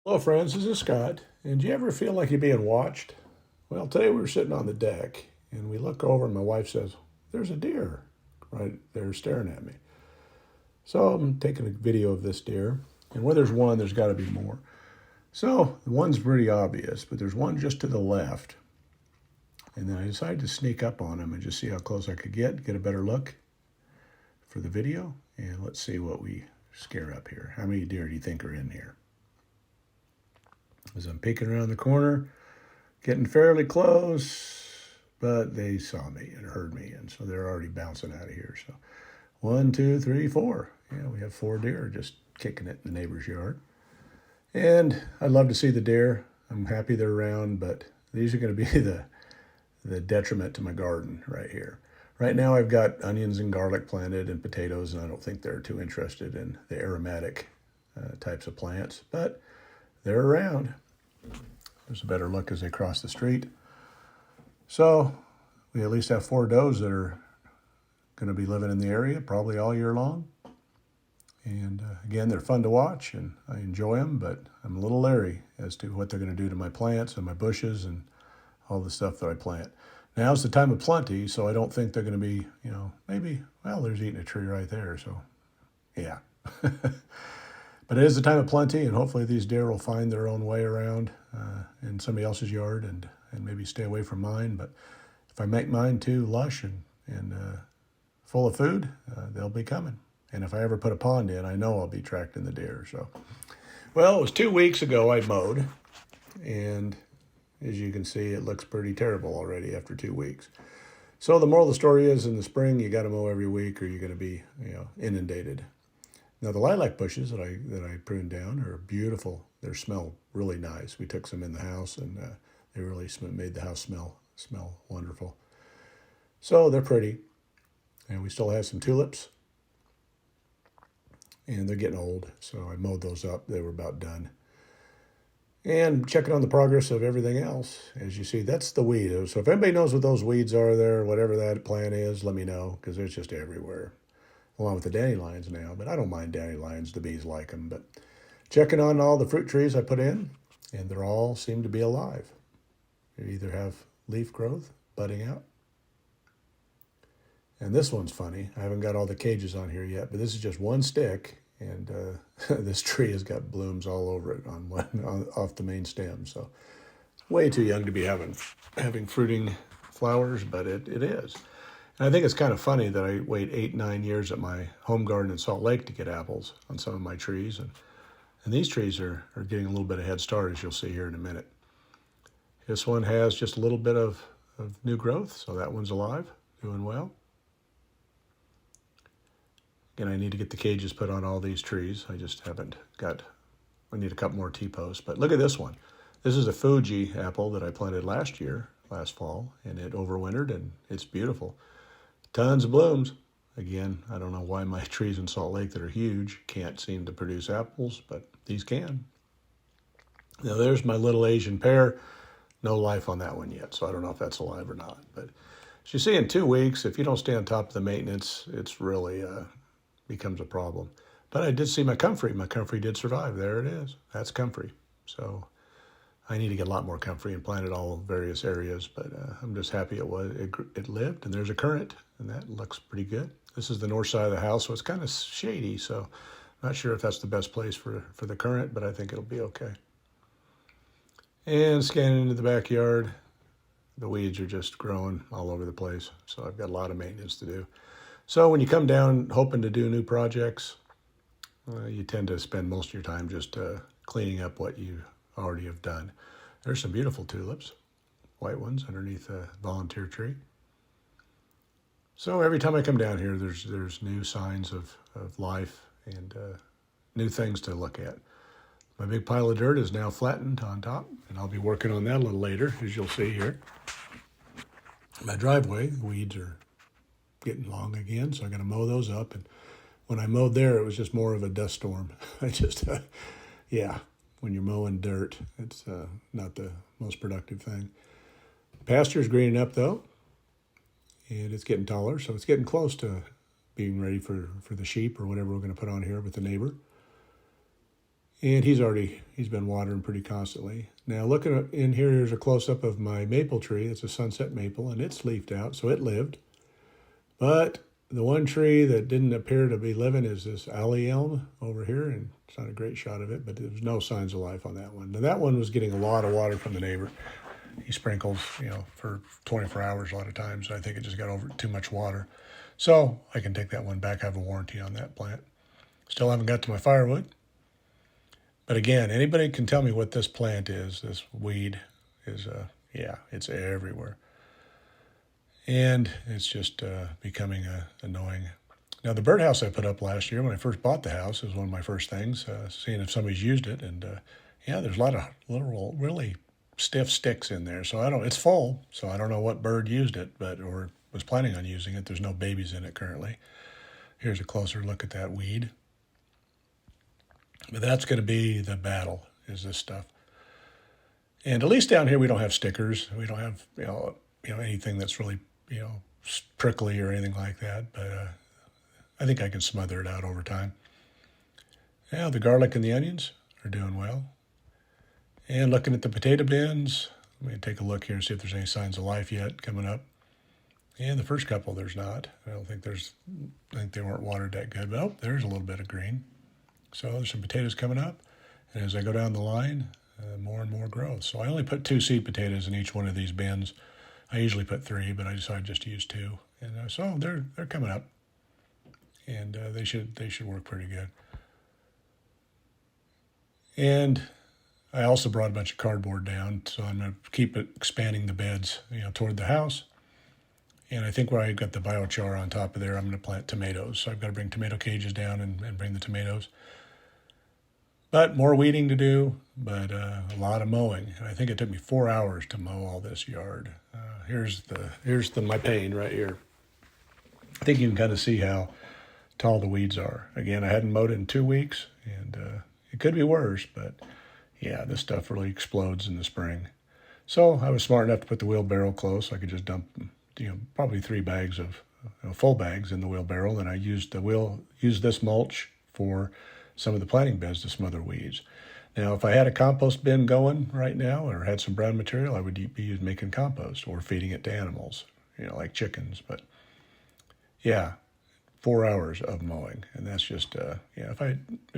Hello, friends. This is Scott. And do you ever feel like you're being watched? Well, today we were sitting on the deck and we look over and my wife says, "There's a deer right there staring at me." So I'm taking a video of this deer. And where there's one, there's got to be more. So the one's pretty obvious, but there's one just to the left. And then I decided to sneak up on him and just see how close I could get a better look for the video. And let's see what we scare up here. How many deer do you think are in here? As I'm peeking around the corner, getting fairly close, but they saw me and heard me, and so they're already bouncing out of here. So 1, 2, 3, 4. Yeah, we have 4 deer just kicking it in the neighbor's yard. And I'd love to see the deer. I'm happy they're around, but these are going to be the detriment to my garden right here. Right now I've got onions and garlic planted and potatoes, and I don't think they're too interested in the aromatic types of plants, but they're around. There's a better look as they cross the street. So we at least have 4 does that are going to be living in the area probably all year long. And again, they're fun to watch and I enjoy them, but I'm a little leery as to what they're going to do to my plants and my bushes and all the stuff that I plant. Now's the time of plenty, so I don't think they're going to be, maybe, well, there's eating a tree right there, so yeah. But it is the time of plenty, and hopefully these deer will find their own way around in somebody else's yard and maybe stay away from mine. But if I make mine too lush and full of food, they'll be coming. And if I ever put a pond in, I know I'll be attracting the deer. So, well, it was 2 weeks ago I mowed, and as you can see, it looks pretty terrible already after 2 weeks. So the moral of the story is, in the spring, you got to mow every week, or you're going to be, inundated. Now the lilac bushes that I pruned down are beautiful. They smell really nice. We took some in the house, and they really made the house smell wonderful. So they're pretty, and we still have some tulips, and they're getting old. So I mowed those up. They were about done. And checking on the progress of everything else. As you see, that's the weed. So if anybody knows what those weeds are there, whatever that plant is, let me know, because it's just everywhere. Along with the dandelions now, but I don't mind dandelions. The bees like them. But checking on all the fruit trees I put in, and they all seem to be alive. They either have leaf growth, budding out. And this one's funny. I haven't got all the cages on here yet, but this is just one stick, and this tree has got blooms all over it off the main stem. So way too young to be having fruiting flowers, but it is. And I think it's kind of funny that I wait 8, 9 years at my home garden in Salt Lake to get apples on some of my trees. And these trees are getting a little bit of head start, as you'll see here in a minute. This one has just a little bit of new growth, so that one's alive, doing well. Again, I need to get the cages put on all these trees. I just haven't got, I need a couple more T-posts. But look at this one. This is a Fuji apple that I planted last fall, and it overwintered, and it's beautiful. Tons of blooms. Again, I don't know why my trees in Salt Lake that are huge can't seem to produce apples, but these can. Now there's my little Asian pear. No life on that one yet, so I don't know if that's alive or not. But as you see, in 2 weeks, if you don't stay on top of the maintenance, it's really becomes a problem. But I did see my comfrey. My comfrey did survive. There it is. That's comfrey. So I need to get a lot more comfrey and plant it all various areas, but I'm just happy it lived, and there's a currant, and that looks pretty good. This is the north side of the house, so it's kind of shady, so I'm not sure if that's the best place for the currant, but I think it'll be okay. And scanning into the backyard, the weeds are just growing all over the place, so I've got a lot of maintenance to do. So when you come down hoping to do new projects, you tend to spend most of your time just cleaning up what you already have done. There's some beautiful tulips, white ones underneath a volunteer tree. So every time I come down here, there's new signs of life and new things to look at. My big pile of dirt is now flattened on top, and I'll be working on that a little later, as you'll see here. My driveway, the weeds are getting long again, so I'm going to mow those up. And when I mowed there, it was just more of a dust storm. I just, when you're mowing dirt, it's not the most productive thing. Pasture's greening up, though, and it's getting taller, so it's getting close to being ready for the sheep or whatever we're going to put on here with the neighbor. And he's been watering pretty constantly. Now looking in here, here's a close-up of my maple tree. It's a sunset maple, and it's leafed out, so it lived. But the one tree that didn't appear to be living is this alley elm over here, and it's not a great shot of it, but there's no signs of life on that one. Now that one was getting a lot of water from the neighbor. He sprinkles, for 24 hours a lot of times. I think it just got over too much water. So I can take that one back. I have a warranty on that plant. Still haven't got to my firewood. But again, anybody can tell me what this plant is. This weed is, it's everywhere. And it's just becoming annoying. Now, the birdhouse I put up last year when I first bought the house was one of my first things, seeing if somebody's used it. And there's a lot of little, really stiff sticks in there. So it's full. So I don't know what bird used it, or was planning on using it. There's no babies in it currently. Here's a closer look at that weed. But that's going to be the battle, is this stuff. And at least down here we don't have stickers. We don't have anything that's really prickly or anything like that. But I think I can smother it out over time. Yeah, the garlic and the onions are doing well. And looking at the potato bins, let me take a look here and see if there's any signs of life yet coming up. And the first couple, there's not. I think they weren't watered that good. But there's a little bit of green. So there's some potatoes coming up, and as I go down the line, more and more growth. So I only put 2 seed potatoes in each one of these bins. I usually put 3, but I decided just to use 2. And so they're coming up, and they should work pretty good. And I also brought a bunch of cardboard down, so I'm going to keep expanding the beds, toward the house. And I think where I got the biochar on top of there, I'm going to plant tomatoes. So I've got to bring tomato cages down and bring the tomatoes. But more weeding to do, but a lot of mowing. I think it took me 4 hours to mow all this yard. Here's my pane right here. I think you can kind of see how tall the weeds are. Again, I hadn't mowed it in 2 weeks, and it could be worse, but yeah, this stuff really explodes in the spring. So I was smart enough to put the wheelbarrow close. I could just dump, probably 3 bags of full bags in the wheelbarrow, and I used this mulch for some of the planting beds to smother weeds. Now, if I had a compost bin going right now or had some brown material, I would be making compost or feeding it to animals, like chickens. But yeah, 4 hours of mowing, and that's just if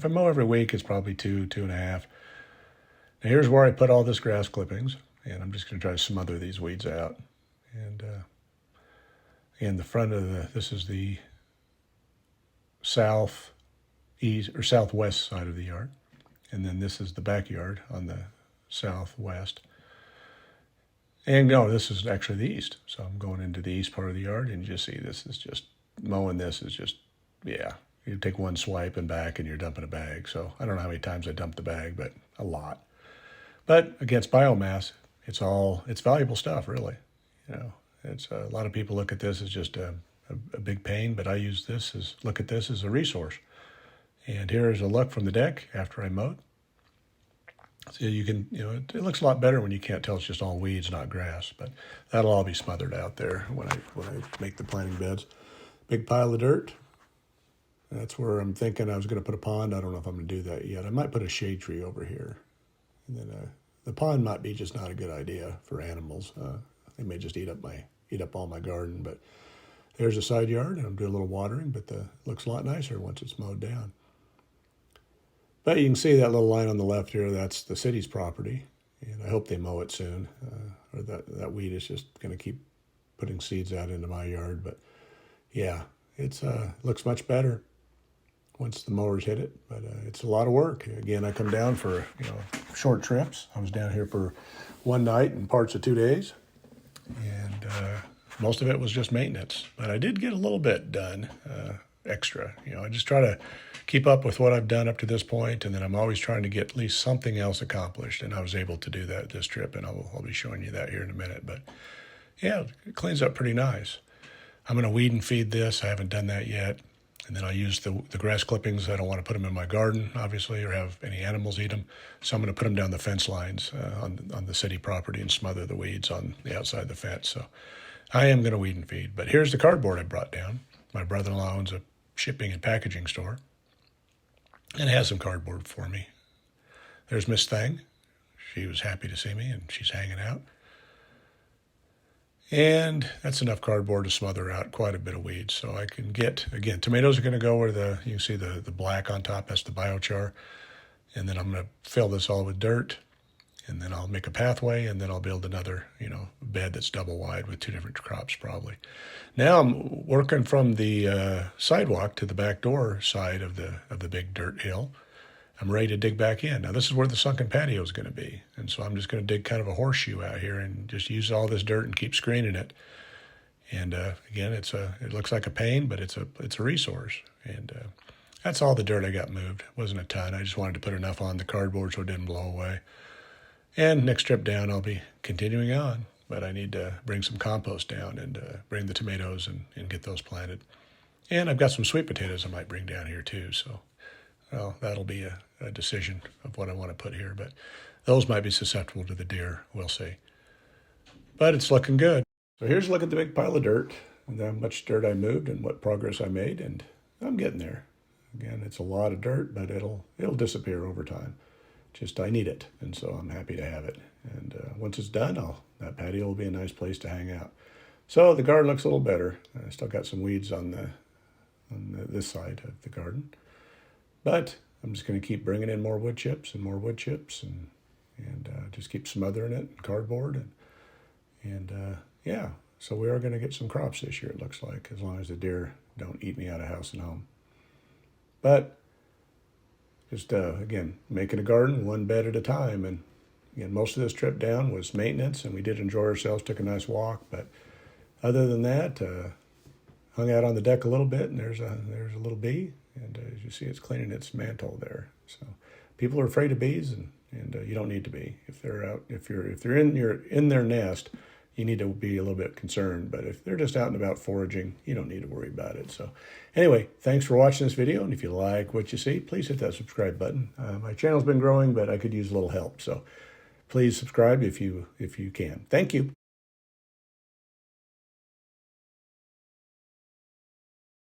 I mow every week, it's probably 2.5. Now here's where I put all this grass clippings, and I'm just going to try to smother these weeds out. And in the front of this is the southeast or southwest side of the yard, and then this is the backyard on the southwest. And no, this is actually the east. So I'm going into the east part of the yard, and you just see this is just mowing. This is just, you take one swipe and back, and you're dumping a bag. So I don't know how many times I dumped the bag, but a lot. But against biomass, it's valuable stuff, really. It's a lot of people look at this as just a big pain, but I look at this as a resource. And here is a look from the deck after I mowed. So you can, it looks a lot better when you can't tell it's just all weeds, not grass. But that'll all be smothered out there when I make the planting beds. Big pile of dirt. That's where I'm thinking I was going to put a pond. I don't know if I'm going to do that yet. I might put a shade tree over here. And then the pond might be just not a good idea for animals. They may just eat up all my garden. But there's a side yard, and I'll do a little watering. But it looks a lot nicer once it's mowed down. But you can see that little line on the left here, that's the city's property, and I hope they mow it soon, or that weed is just going to keep putting seeds out into my yard. But yeah, it looks much better once the mowers hit it, but it's a lot of work. Again, I come down for short trips. I was down here for one night and parts of 2 days, and most of it was just maintenance. But I did get a little bit done extra. I just try to keep up with what I've done up to this point, and then I'm always trying to get at least something else accomplished, and I was able to do that this trip, and I'll be showing you that here in a minute. But yeah, it cleans up pretty nice. I'm going to weed and feed this. I haven't done that yet. And then I'll use the grass clippings. I don't want to put them in my garden, obviously, or have any animals eat them. So I'm going to put them down the fence lines on the city property and smother the weeds on the outside of the fence. So I am going to weed and feed. But here's the cardboard I brought down. My brother-in-law owns a shipping and packaging store and has some cardboard for me. There's Miss Thing. She was happy to see me, and she's hanging out. And that's enough cardboard to smother out quite a bit of weeds. So I can get, again, tomatoes are going to go where you can see the black on top, that's the biochar. And then I'm going to fill this all with dirt. And then I'll make a pathway, and then I'll build another, bed that's double wide with 2 different crops probably. Now I'm working from the sidewalk to the back door side of the big dirt hill. I'm ready to dig back in. Now this is where the sunken patio is going to be. And so I'm just going to dig kind of a horseshoe out here and just use all this dirt and keep screening it. And again, it looks like a pain, but it's a resource. And that's all the dirt I got moved. It wasn't a ton. I just wanted to put enough on the cardboard so it didn't blow away. And next trip down, I'll be continuing on. But I need to bring some compost down and bring the tomatoes and get those planted. And I've got some sweet potatoes I might bring down here too. So, well, that'll be a decision of what I want to put here. But those might be susceptible to the deer. We'll see. But it's looking good. So here's a look at the big pile of dirt and how much dirt I moved and what progress I made. And I'm getting there. Again, it's a lot of dirt, but it'll disappear over time. Just I need it, and so I'm happy to have it. And once it's done, that patio will be a nice place to hang out. So the garden looks a little better. I still got some weeds on this side of the garden, but I'm just going to keep bringing in more wood chips and more wood chips, and just keep smothering it in cardboard, and yeah. So we are going to get some crops this year. It looks like, as long as the deer don't eat me out of house and home. But just, again, making a garden one bed at a time. And again, most of this trip down was maintenance, and we did enjoy ourselves, took a nice walk. But other than that, hung out on the deck a little bit, and there's a little bee. And as you see, it's cleaning its mantle there. So people are afraid of bees, and you don't need to be. If they're out, if they're in their nest, you need to be a little bit concerned. But if they're just out and about foraging, you don't need to worry about it. So anyway, thanks for watching this video. And if you like what you see, please hit that subscribe button. My channel's been growing, but I could use a little help. So please subscribe if you can. Thank you.